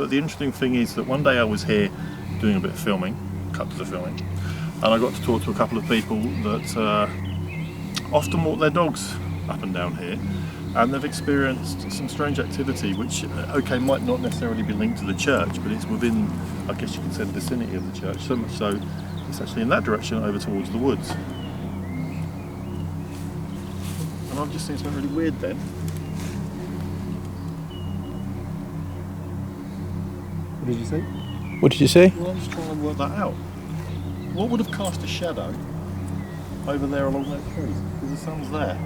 But the interesting thing is that one day I was here doing a bit of filming, cut to the filming, and I got to talk to a couple of people that often walk their dogs up and down here, and they've experienced some strange activity which, okay, might not necessarily be linked to the church, but it's within, I guess you could say, the vicinity of the church, so much so it's actually in that direction over towards the woods. And I've just seen something really weird then. What did you say? What did you say? Well, I'm just trying to work that out. What would have cast a shadow over there along that tree? Because the sun's there.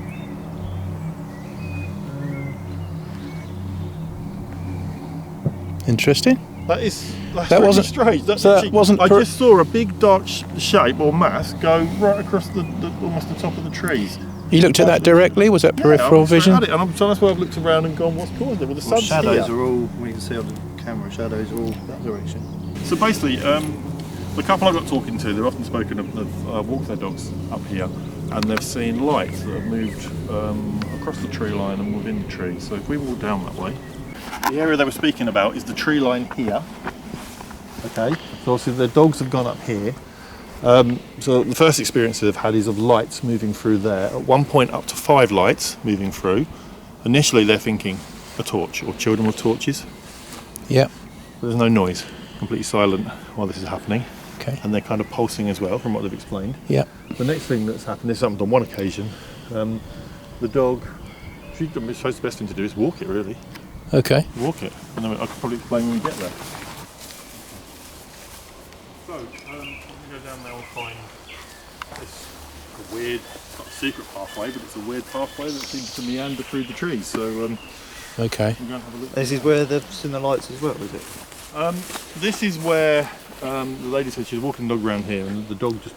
Interesting. That's That really wasn't strange. I just saw a big dark shape or mass go right across almost the top of the trees. You looked at that directly? Was that peripheral vision? So that's why I've looked around and gone, what's caused it? Well, the sun's shadows here. are all, we can see on the camera, shadows are all that direction. So basically, the couple I got talking to, they've often spoken of walked their dogs up here, and they've seen lights that have moved across the tree line and within the tree. So if we walk down that way, the area they were speaking about is the tree line here. Okay, so obviously the dogs have gone up here. So the first experience they've had is of lights moving through there. At one point up to 5 lights moving through. Initially they're thinking a torch or children with torches. Yeah. There's no noise, completely silent while this is happening. Okay. And they're kind of pulsing as well from what they've explained. Yeah. The next thing that's happened, this happened on one occasion, the dog, I suppose the best thing to do is walk it really. Okay. Walk it, and then I could probably explain when we get there. So, I'm going to go down there and find this weird, it's not a secret pathway, but it's a weird pathway that seems to meander through the trees. So, okay. I'm going to have a look. This is where they've seen the lights as well, is it? This is where the lady said she was walking the dog around here, and the dog just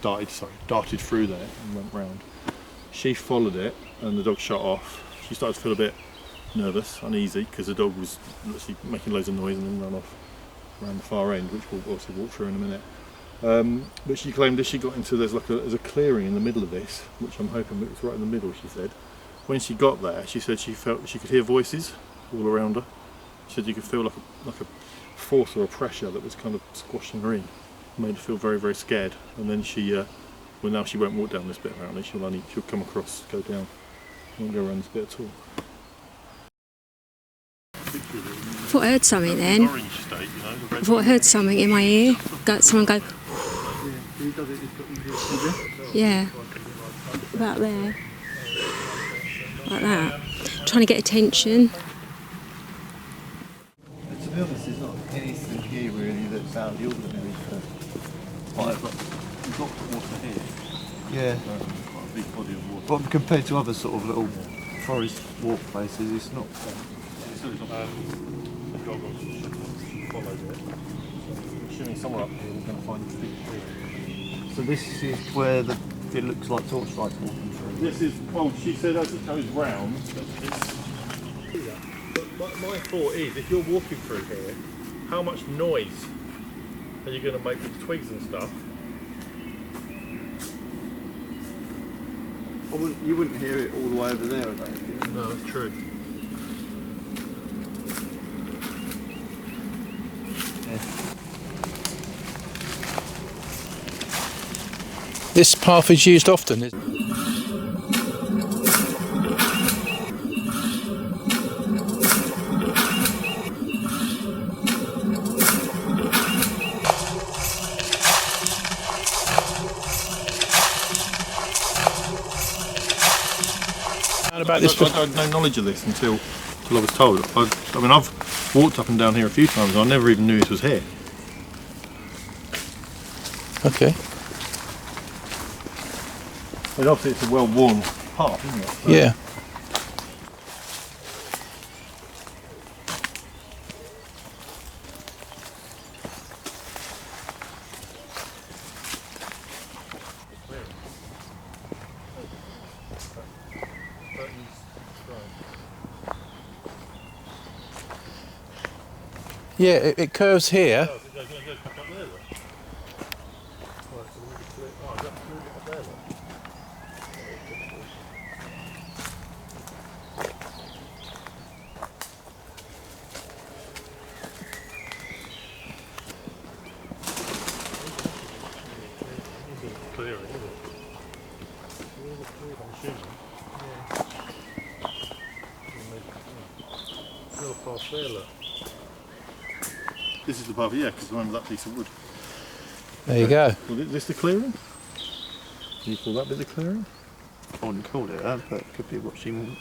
darted through there and went round. She followed it, and the dog shot off. She started to feel a bit nervous, uneasy, because the dog was literally making loads of noise and then ran off around the far end, which we'll also walk through in a minute. But she claimed as she got into, there's a clearing in the middle of this, which I'm hoping it was right in the middle, she said. When she got there, she said she felt she could hear voices all around her. She said you could feel like a force or a pressure that was kind of squashing her in. Made her feel very, very scared. And then she, well, now she won't walk down this bit apparently, she'll come across, go down, won't go around this bit at all. I thought I heard something then. I thought I heard something in my ear. Someone go. Yeah. About there. Like that. Trying to get attention. To be honest, there's not anything here really that's out of the ordinary. You've got water here. Yeah. Quite a big body of water. But compared to other sort of little forest walk places, it's not. The dog obviously followed it. I'm assuming somewhere up here we're going to find the big tree. So this is where it looks like torchlights walking through. This is, well, she said as it goes round, it's here. But my thought is, if you're walking through here, how much noise are you going to make with twigs and stuff? You wouldn't hear it all the way over there, I don't think. No, that's true. This path is used often, isn't it? About this, I had no knowledge of this until I was told. I mean, I've walked up and down here a few times and I never even knew this was here. Okay. I mean, obviously it's a well-worn path, isn't it? So yeah. Yeah, it curves here. clearing, is it? I'm assuming. Still past there, look. This is the path, yeah, because remember that piece of wood. There you go. Well, is this the clearing? Can you call that bit the clearing? I wouldn't call it that, but it could be what she meant.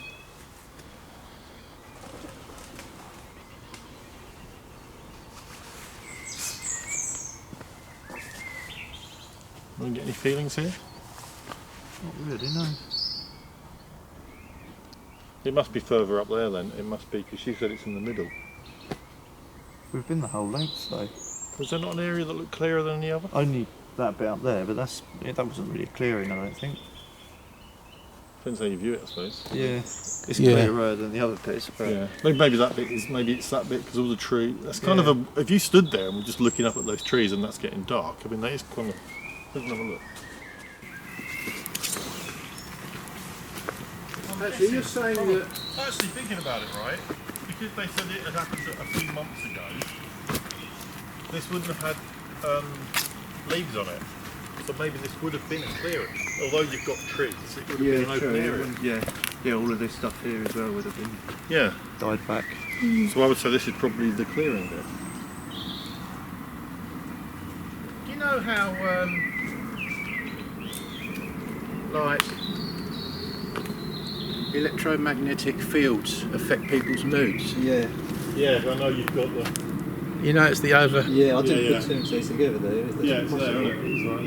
Don't get any feelings here? Not really, no. It must be further up there then. It must be, because she said it's in the middle. We've been the whole length though. Was there not an area that looked clearer than the other? Only that bit up there, but that wasn't really clearing, I don't think. Depends how you view it, I suppose. Yeah, it's Yeah. clearer than the other bits. But Yeah, maybe that bit is. Maybe it's that bit because all the tree. That's kind of a. If you stood there and were just looking up at those trees and that's getting dark, I mean that is kind of. Let's have a look. Actually, you're saying that Actually, thinking about it, right? Because they said it had happened a few months ago. This wouldn't have had leaves on it, so maybe this would have been a clearing. Although you've got trees, it would have been an open area. Yeah, all of this stuff here as well would have been Yeah. died back. So I would say this is probably the clearing bit. do you know how like electromagnetic fields affect people's moods? Yeah, Yeah, I know you've got the. You know it's the over. yeah, I didn't Yeah, put two and two together there. Yeah, it's there, isn't it? It's right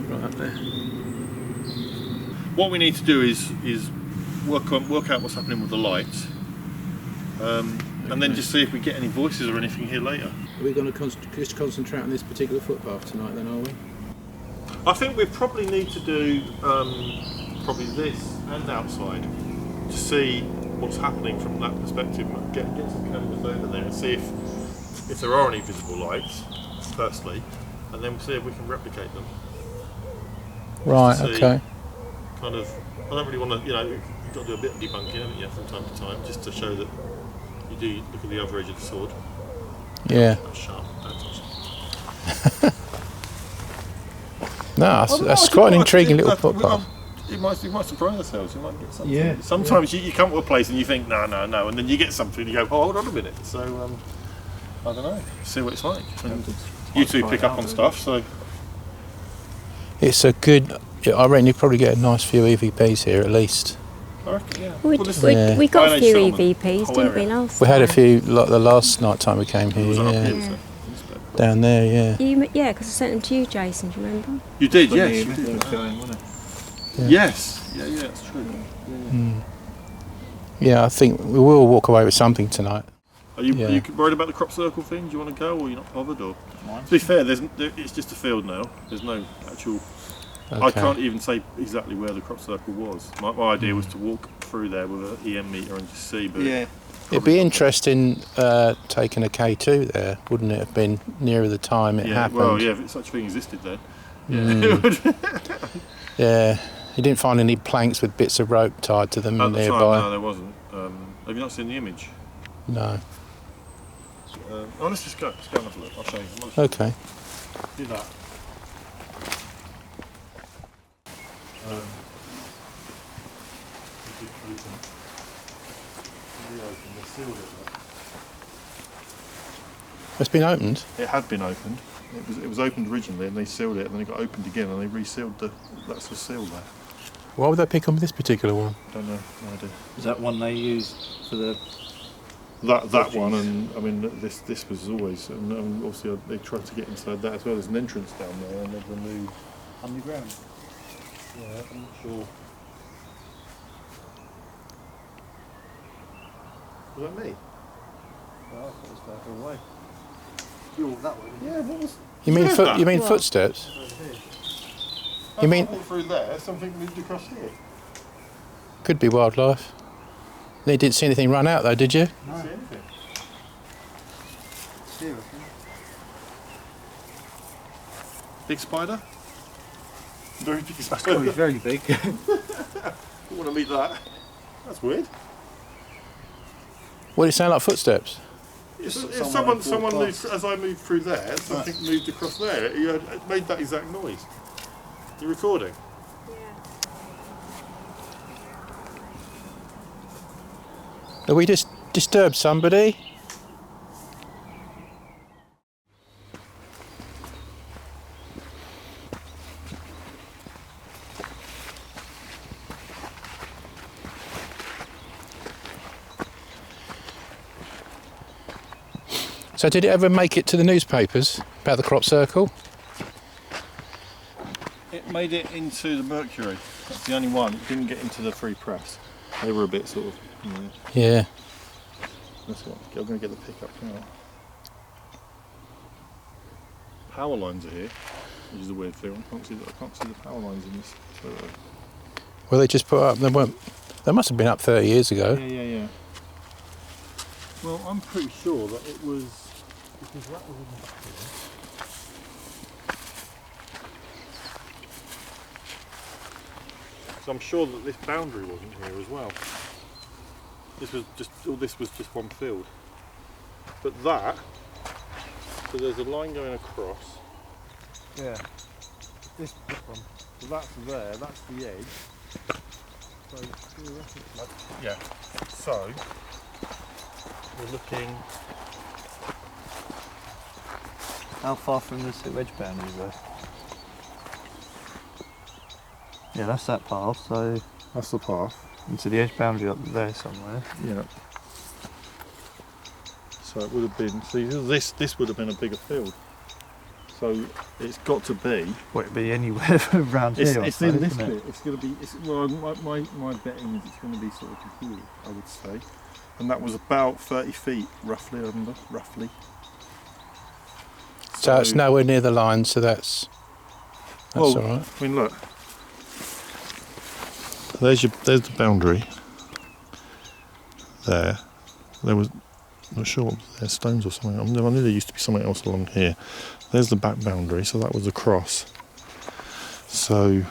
there. Right up there. What we need to do is work out what's happening with the lights, and then just see if we get any voices or anything here later. Are we going to just concentrate on this particular footpath tonight then, are we? I think we probably need to do probably this and outside to see what's happening from that perspective. Get some cameras over there and see if there are any visible lights, firstly, and then we'll see if we can replicate them. Right, See, okay. Kind of, I don't really want to, you've got to do a bit of debunking, haven't you, from time to time, just to show that you do look at the other edge of the sword. Yeah. That's sharp. Don't touch it. No, that's quite an intriguing little footpath. You might surprise ourselves. You might get something. Yeah. Sometimes you come to a place and you think no, and then you get something and you go, oh, hold on a minute. So I don't know. See what it's like. And you two pick up on stuff, so It's a good. I reckon you probably get a nice few EVPs here at least. I reckon, yeah. We, this is Yeah. we got a Iron few Age EVPs, whole didn't we, area. last We had a time? few like the last night time we came here. Was it up Yeah, here, so? down there. Yeah. Yeah, because I sent them to you, Jason, do you remember? You did, When yes. the You event did. was going, wasn't it? Yeah. Yes. Yeah, that's true. Yeah, I think we will walk away with something tonight. Are you Yeah. worried about the crop circle thing? Do you want to go, or are you not bothered? Or Mine. to be fair, it's just a field now. There's no actual. I Okay. can't even say exactly where the crop circle was. My idea was to walk through there with an EM meter and just see. But Yeah. It'd be interesting taking a K2 there, wouldn't it have been nearer the time it happened? Well, yeah, if such a thing existed then. Yeah, you didn't find any planks with bits of rope tied to them At the nearby? time, no, there wasn't. Have you not seen the image? No. Let's just go. Let's go and have a look. I'll show you. Okay. Do that. It's been opened? It had been opened. It was opened originally, and they sealed it, and then it got opened again, and they resealed that's the seal there. Why would they pick on this particular one? Don't know. No idea. Is that one they used for the? That one, and I mean this was always, and obviously they tried to get inside that as well. There's an entrance down there, and they've removed. Underground. Yeah, I'm not sure. Was that me? Oh, I thought it was further away. You walked that way. Yeah, what was? You mean Yeah. you mean What? footsteps? I mean- walked through there? Something moved across here. Could be wildlife. You didn't see anything run out though, did you? Didn't see anything. Here, I think. Big spider. Very big That's spider. probably very big. You want to meet that? That's weird. What did it sound like footsteps? If someone moved, as I moved through there, something moved across there. It made that exact noise. You recording? Have we just disturbed somebody? So did it ever make it to the newspapers about the crop circle? It made it into the Mercury. That's the only one. It didn't get into the Free Press. They were a bit sort of, you know. Yeah. That's what. I'm going to get the pickup now. Power lines are here, which is a weird thing. I can't see the power lines in this photo. Well, they just put up. They must have been up 30 years ago. Yeah. Well, I'm pretty sure that it was because that was in here. So I'm sure that this boundary wasn't here as well. This was just one field. But that, so there's a line going across. Yeah. This one. So that's there, that's the edge. So, yeah. So, we're looking. How far from the wedge boundary though? Yeah, that's that path, so That's the path. into the edge boundary up there somewhere. Yeah. So it would have been. See, this would have been a bigger field. So it's got to be. Well, it'd be anywhere around here. It's in this bit. It's going to be. Well, my betting is it's going to be sort of here, I would say. And that was about 30 feet, roughly. So it's nowhere near the line, so that's all right. I mean, look. There's the boundary. There was. I'm not sure what there's stones or something. I knew there used to be something else along here. There's the back boundary, so that was the cross. So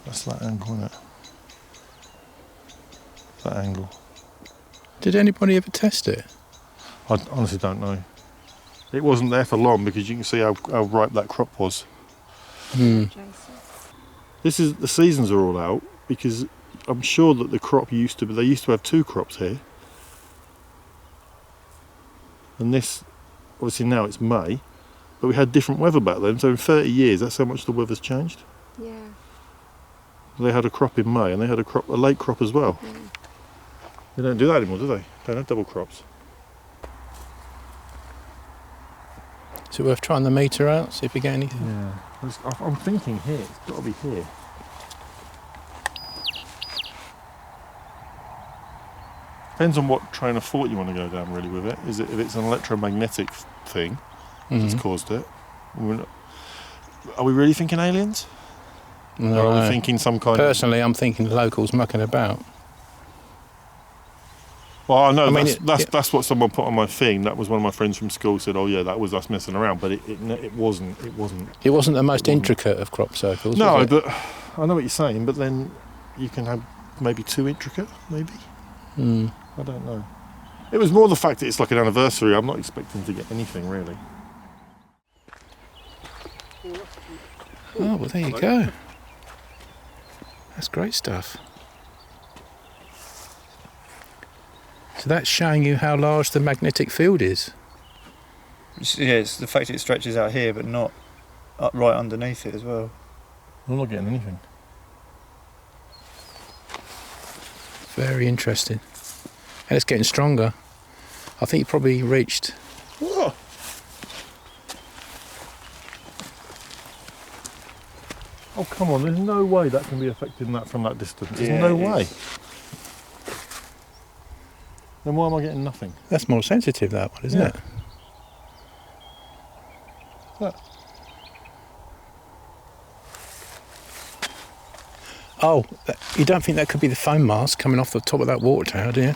that's that angle, isn't it? That angle. Did anybody ever test it? I honestly don't know. It wasn't there for long because you can see how ripe that crop was. Hmm. The seasons are all out because I'm sure that the crop they used to have two crops here. And this, obviously now it's May, but we had different weather back then, so in 30 years that's how much the weather's changed. Yeah. They had a crop in May and they had a late crop as well. Yeah. They don't do that anymore, do they? They don't have double crops. Is it worth trying the meter out, see if we get anything? Yeah. I'm thinking here, it's got to be here. Depends on what train of thought you want to go down really with it. Is it if it's an electromagnetic thing that's caused it? Are we really thinking aliens? No. Or are we thinking some kind Personally, I'm thinking the locals mucking about. Well, I know mean, that's what someone put on my thing. That was one of my friends from school said, "Oh yeah, that was us messing around," but it wasn't. It wasn't. It wasn't the most intricate of crop circles. No, was it? but I know what you're saying. But then you can have maybe too intricate, maybe. Hmm. I don't know. It was more the fact that it's like an anniversary. I'm not expecting to get anything really. Oh, well, there you go. That's great stuff. So that's showing you how large the magnetic field is. Yeah, it's the fact it stretches out here, but not up right underneath it as well. I'm not getting anything. Very interesting. And it's getting stronger. I think you probably reached... What? Oh come on! There's no way that can be affecting that from that distance. There's no way. Then why am I getting nothing? That's more sensitive, that one, isn't it? That. Oh, you don't think that could be the foam mask coming off the top of that water tower, do you?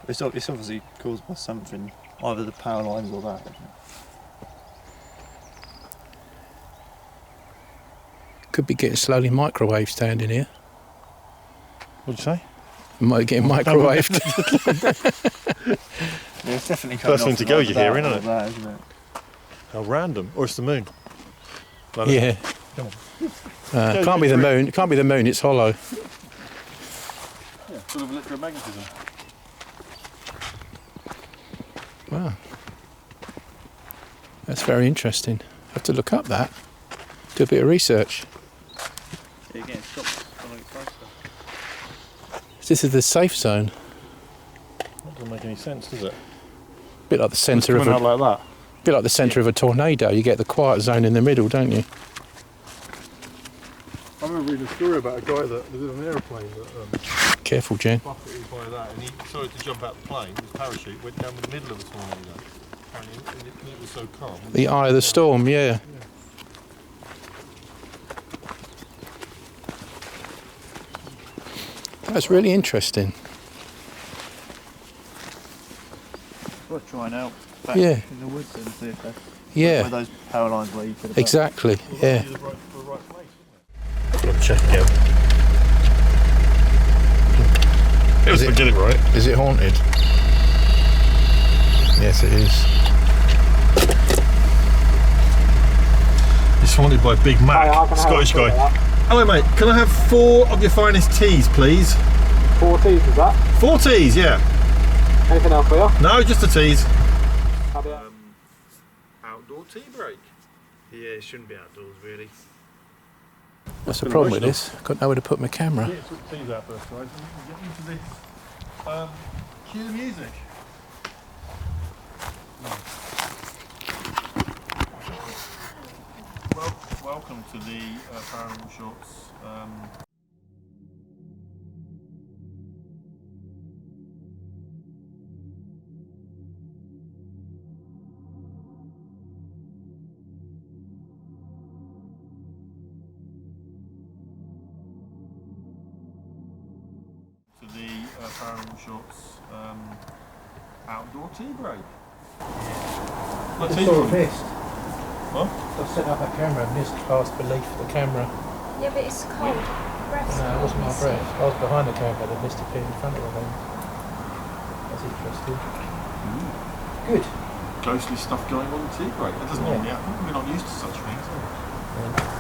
It's obviously caused by something, either the power lines or that. Could be getting slowly microwave standing here. What'd you say? Might get microwaved. Yeah, it's definitely First thing to go you hear, isn't it? That, isn't it? How random. Or it's the moon. Like Yeah. Come on. Can't be the moon. It can't be the moon. It's hollow. Yeah, full of electromagnetism. Wow. That's very interesting. Have to look up that. Do a bit of research. Yeah, again, stop following it closer. This is the safe zone. That doesn't make any sense, does it? Bit like the centre of Coming out a like that. bit like the centre of a tornado. You get the quiet zone in the middle, don't you? I remember reading a story about a guy that was in an aeroplane that Careful, Jen. buffeted by that, and he decided to jump out the plane. His parachute went down the middle of the tornado. Apparently, and it was so calm. The eye of the storm. Yeah. That's really interesting. We'll try and out back Yeah. in the woods and see if that's Yeah. where those power lines where you could have Exactly. Yeah. The right place, isn't it? Check again. Is it- Get it right. Is it haunted? Yes, it is. It's haunted by Big Mac, Scottish guy. Hello, mate. Can I have 4 of your finest teas, please? 4 teas, is that? 4 teas, yeah. Anything else for you? No, just the teas. Outdoor tea break. Yeah, it shouldn't be outdoors really. What's the problem with this? I got nowhere to put my camera. Yeah, sort the teas out first, guys. And we can get into this. Cue the music. Well, welcome to the Paranormal Shorts. Paranormal Shorts outdoor tea break. What tea? mist. What? I set up a camera, mist passed beneath the camera. Yeah, but it's cold. Breath's No, it wasn't my cold, breath. I was behind the camera, the mist appeared in front of the thing. That's interesting. Good. Ghostly stuff going on in tea break. That doesn't normally happen. We're not used to such things. Are we?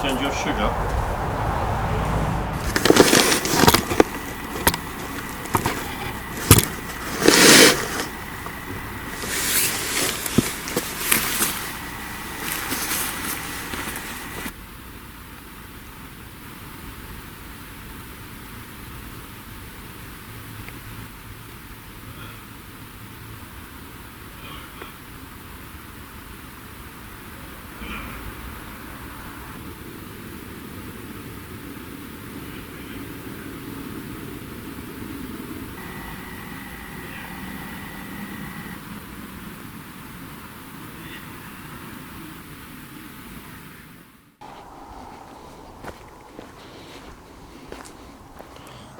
Change your sugar.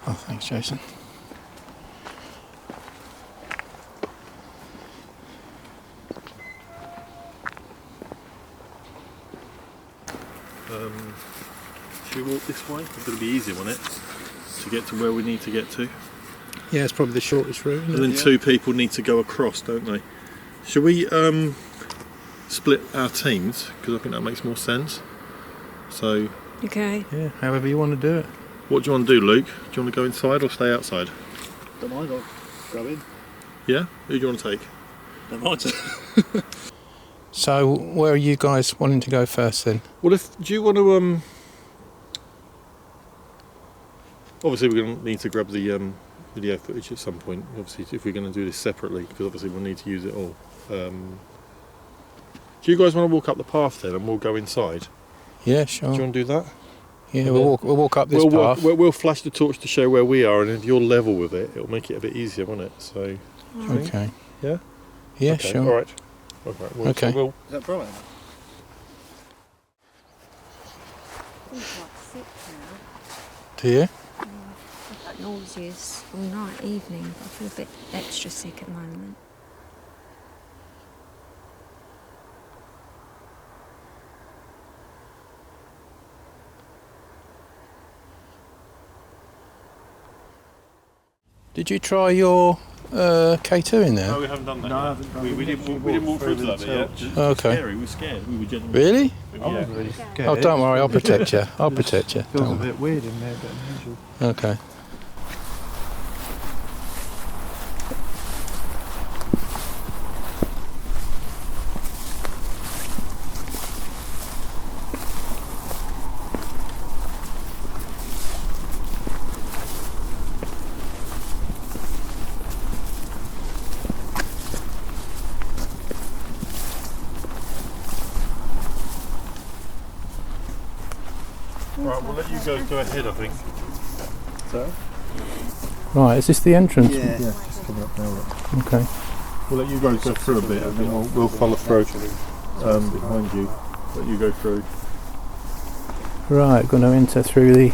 Oh, thanks, Jason. Should we walk this way? It's going to be easier, won't it? To get to where we need to get to. Yeah, it's probably the shortest route. And then 2 people need to go across, don't they? Should we split our teams? Because I think that makes more sense. So, Okay. Yeah, however you want to do it. what do you want to do, Luke? Do you want to go inside or stay outside? Don't mind, I'll go in. Yeah? Who do you want to take? Don't mind. So, where are you guys wanting to go first then? Well, do you want to obviously we're going to need to grab the video footage at some point. Obviously, if we're going to do this separately, because obviously we'll need to use it all. Do you guys want to walk up the path then, and we'll go inside? Yeah, sure. Do you want to do that? Yeah, we'll walk up this path. We'll flash the torch to show where we are, and if you're level with it, it'll make it a bit easier, won't it? So. Okay. Yeah. Yeah, Okay, sure. All right. Well, Okay. So we'll, Is that Brian? I feel quite sick now. Do you? I've got nauseous all night, evening. I feel a bit extra sick at the moment. Did you try your K2 in there? No, we haven't done that No, I yet. haven't done We it. didn't walk through to that bit yet. It was Okay. scary. We were scared. We were genuinely Really? I was Yeah. really scared. Oh, don't worry, I'll protect you. I'll protect you. Feels a Don't worry. bit weird in there, a bit unusual. Okay. Right, we'll let you go ahead, I think. Sorry? Right, is this the entrance? Yeah. Yeah, it's coming up now. Look. Okay. We'll let you go through a bit, and then we'll follow through behind you. Let you go through. Right, going to enter through the...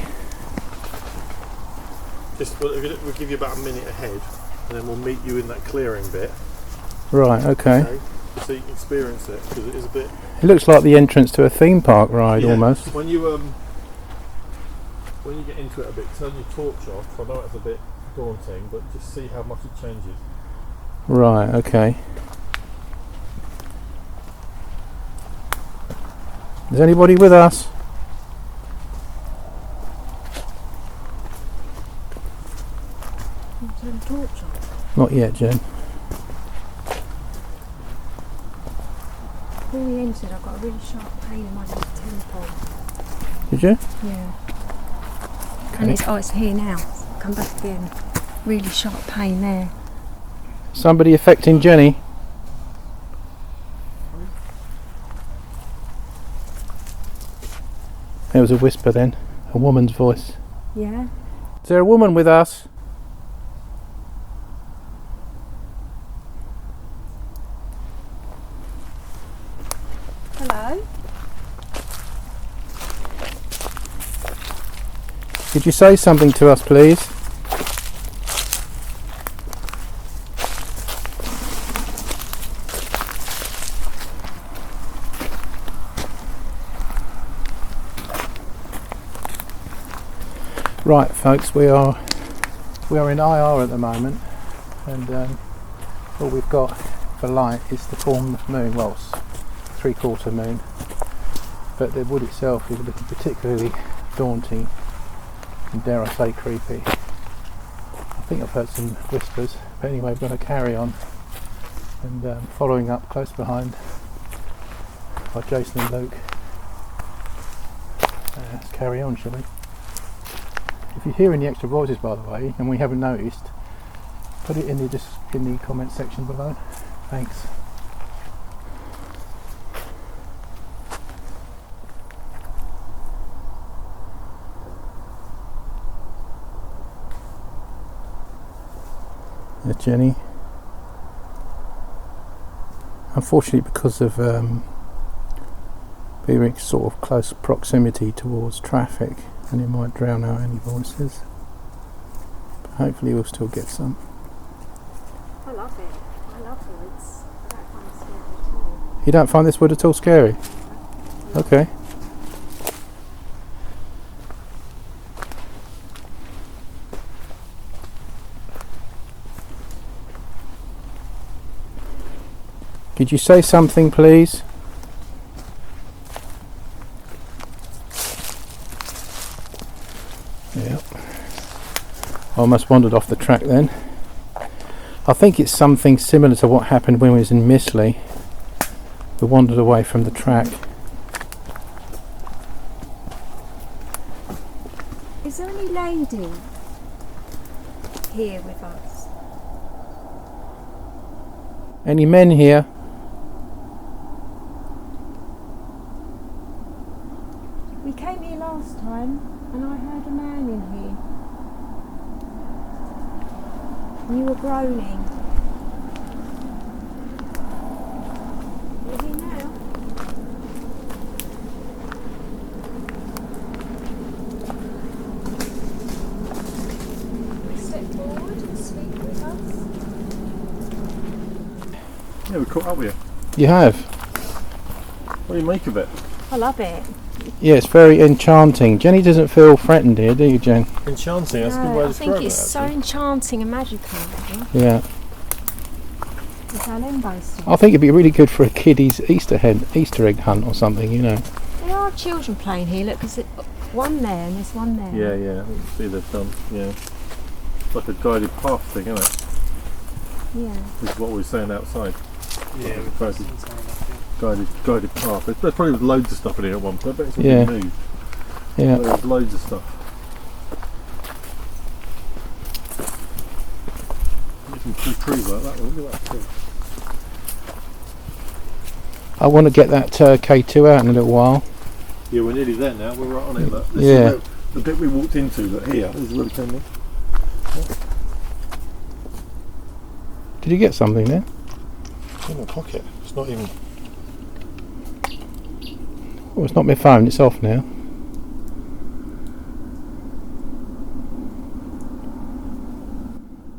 We'll give you about a minute ahead, and then we'll meet you in that clearing bit. Right, okay. So you can experience it, because it is a bit. It looks like the entrance to a theme park ride almost. When you get into it a bit, turn your torch off. I know it's a bit daunting, but just see how much it changes. Right, okay. Is anybody with us? Turn the torch on. Not yet, Jen. Before we entered, I got a really sharp pain in my left temple. Did you? Yeah. Okay. And it's here now. Come back again. Really sharp pain there. Somebody affecting Jenny? There was a whisper then. A woman's voice. Yeah. Is there a woman with us? Hello. Could you say something to us, please? Right, folks, we are in IR at the moment, and all we've got for light is the full moon. Well, it's 3/4 moon, but the wood itself is looking particularly daunting and, dare I say, creepy. I think I've heard some whispers, but anyway, we're going to carry on, and following up close behind by Jason and Luke. Let's carry on, shall we? If you hear any extra voices, by the way, and we haven't noticed, put it in the comment section below. Thanks. Jenny. Unfortunately, because of being in sort of close proximity towards traffic, and it might drown out any voices, but hopefully we'll still get some. I love it. I love woods. I don't find it scary at all. You don't find this wood at all scary? Okay. Could you say something, please? Yep. I almost wandered off the track then. I think it's something similar to what happened when we was in Missley. We wandered away from the track. Is there any lady here with us? Any men here? We came here last time and I heard a man in here. And you were groaning. You're here now? Step forward and speak with us. Yeah, we caught up with you. You have? What do you make of it? I love it. Yeah, it's very enchanting. Jenny doesn't feel threatened here, do you, Jen? Enchanting, that's a good way No, to I think describe it's it. so enchanting and magical. Yeah. It's our limbo store. I think it'd be really good for a kiddie's Easter egg hunt or something, you know. There are children playing here, look, because one there and there's one there. Yeah, I can see they've done, yeah. It's like a guided path thing, isn't it? Yeah. This is what we were saying outside. Yeah, Guided path. There probably was loads of stuff in here at one point, but it's all Yeah. been moved. Yeah. There's loads of stuff. There's some cool trees like that one, look at that tree. I want to get that K2 out in a little while. Yeah, we're nearly there now, we're right on it. Look. This Yeah. is the bit we walked into, look here, this is where we came in. Did you get something there? It's in my pocket, it's not even... Oh, it's not my phone, it's off now.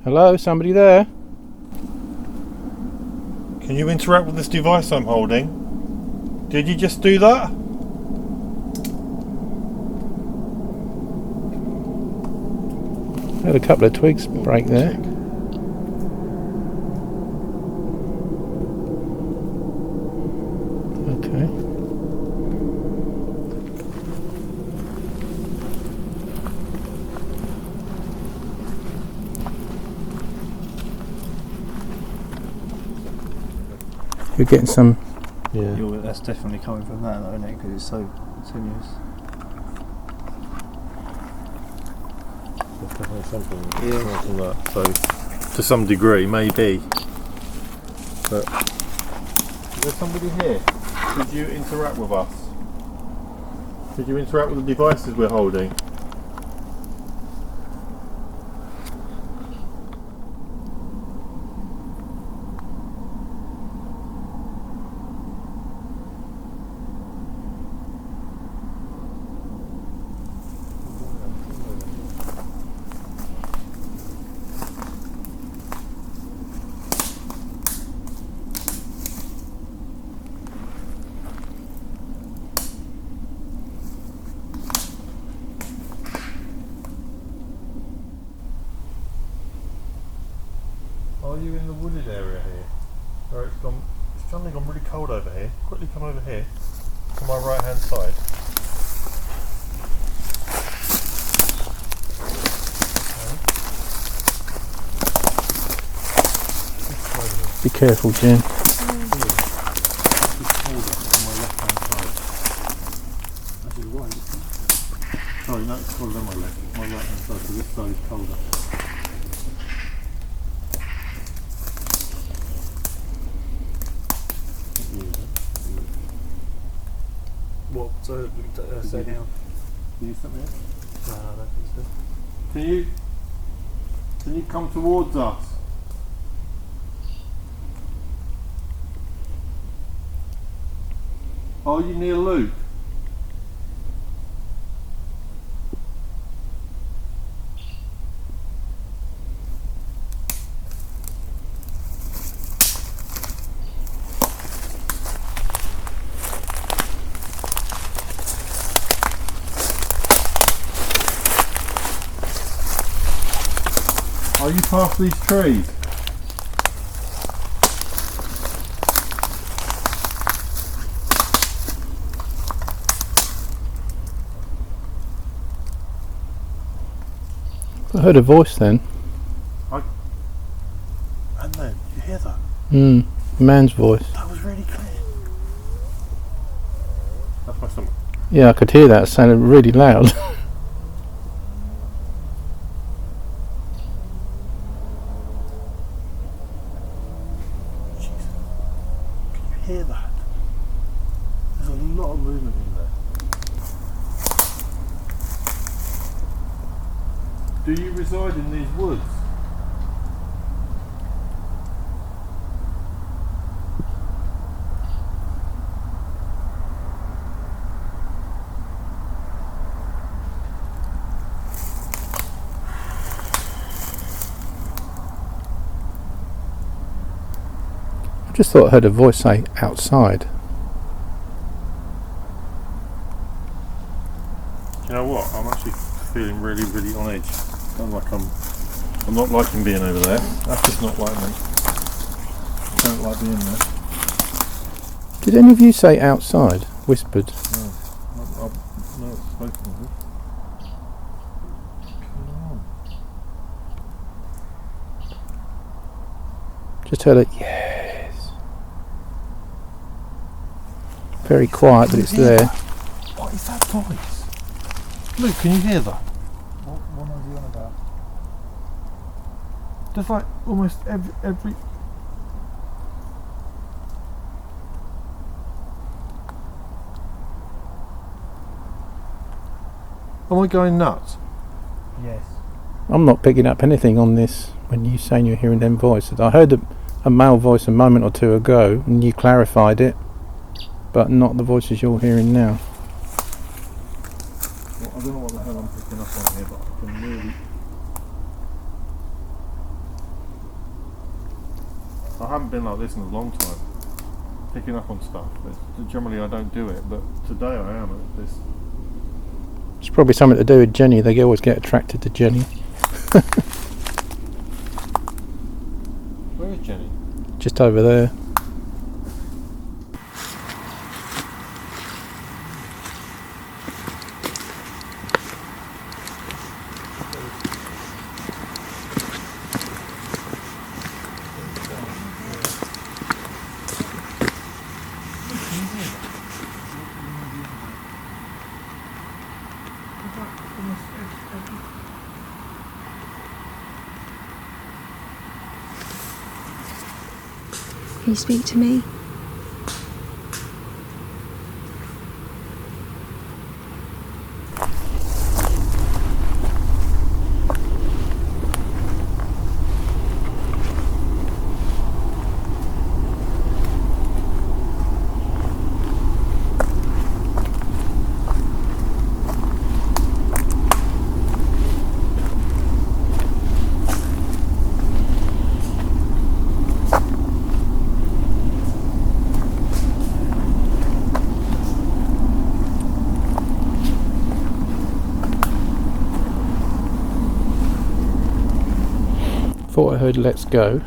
Hello, somebody there? Can you interact with this device I'm holding? Did you just do that? Had a couple of twigs break there. Okay. You're getting some. Yeah. That's definitely coming from that, though, isn't it? Because it's so continuous. There's definitely something Yeah. from that. So, to some degree, maybe. But is there somebody here? Could you interact with us? Could you interact with the devices we're holding? Are you in the wooded area here? Or it's suddenly gone really cold over here. Quickly come over here to my right hand side. Be careful, Jen. Sorry, no, it's colder than my left. My right hand side, so this side is colder. What? So, say now. Can you step me in? No, I don't think so. Can you come towards us? Are you near Luke? Are you past these trees? I heard a voice then. And then, you hear that? A man's voice. That was really clear. That's my stomach. Yeah, I could hear that. It sounded really loud. Can you hear that? There's a lot of movement in there. Do you reside in these woods? I just thought I heard a voice say outside. You know what? I'm actually feeling really, really on edge. Sound like I'm not liking being over there. That's just not like me. I don't like being there. Did any of you say outside? Whispered. No, no, it's spoken of it. Come on. Just heard it. Yes. Very quiet, but it's there. What is that voice? Luke, can you hear that? What are you on about? There's like almost every. Am I going nuts? Yes. I'm not picking up anything on this when you saying you're hearing them voices. I heard a male voice a moment or two ago and you clarified it, but not the voices you're hearing now. Well, I don't know what the hell I'm picking up on here, but I can really. I haven't been like this in a long time, picking up on stuff. Generally I don't do it, but today I am at this. It's probably something to do with Jenny. They always get attracted to Jenny. Where is Jenny? Just over there. Can you speak to me? Thought I heard "let's go."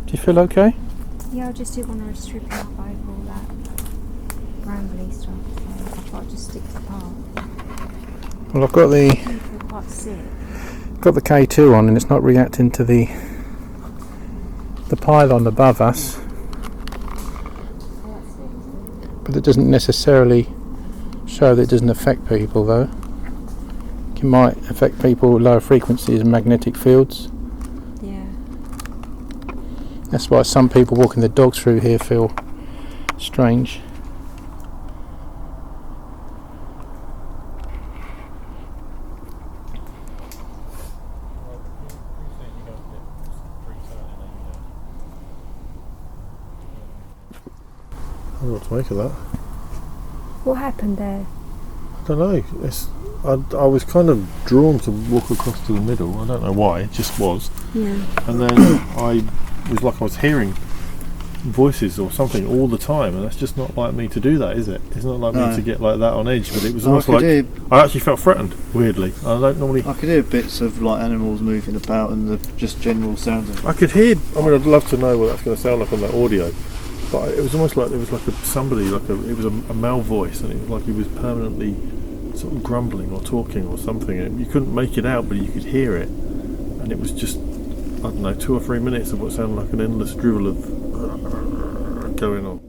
Do you feel okay? Yeah, I just didn't want to strip him up over all that rambly stuff, so I thought I'd just stick to the path. Well, I've got I feel quite sick. the K2 on, and it's not reacting to the pylon above us. But it doesn't necessarily show that it doesn't affect people, though. It might affect people with lower frequencies and magnetic fields. Yeah. That's why some people walking their dogs through here feel strange. I don't know what to make of that. What happened there? I don't know. I was kind of drawn to walk across to the middle. I don't know why. It just was. Yeah. And then I was like I was hearing voices or something all the time, and that's just not like me to do that, is it? It's not like No. me to get like that on edge. But it was No, almost I could like hear- I actually felt threatened. Weirdly, I don't normally. I could hear bits of like animals moving about and the just general sounds of. I could hear. I mean, I'd love to know what that's going to sound like on that audio. But it was almost like there was like somebody, it was a male voice, and it was like he was permanently sort of grumbling or talking or something. And you couldn't make it out, but you could hear it, and it was just, I don't know, 2 or 3 minutes of what sounded like an endless drivel of going on.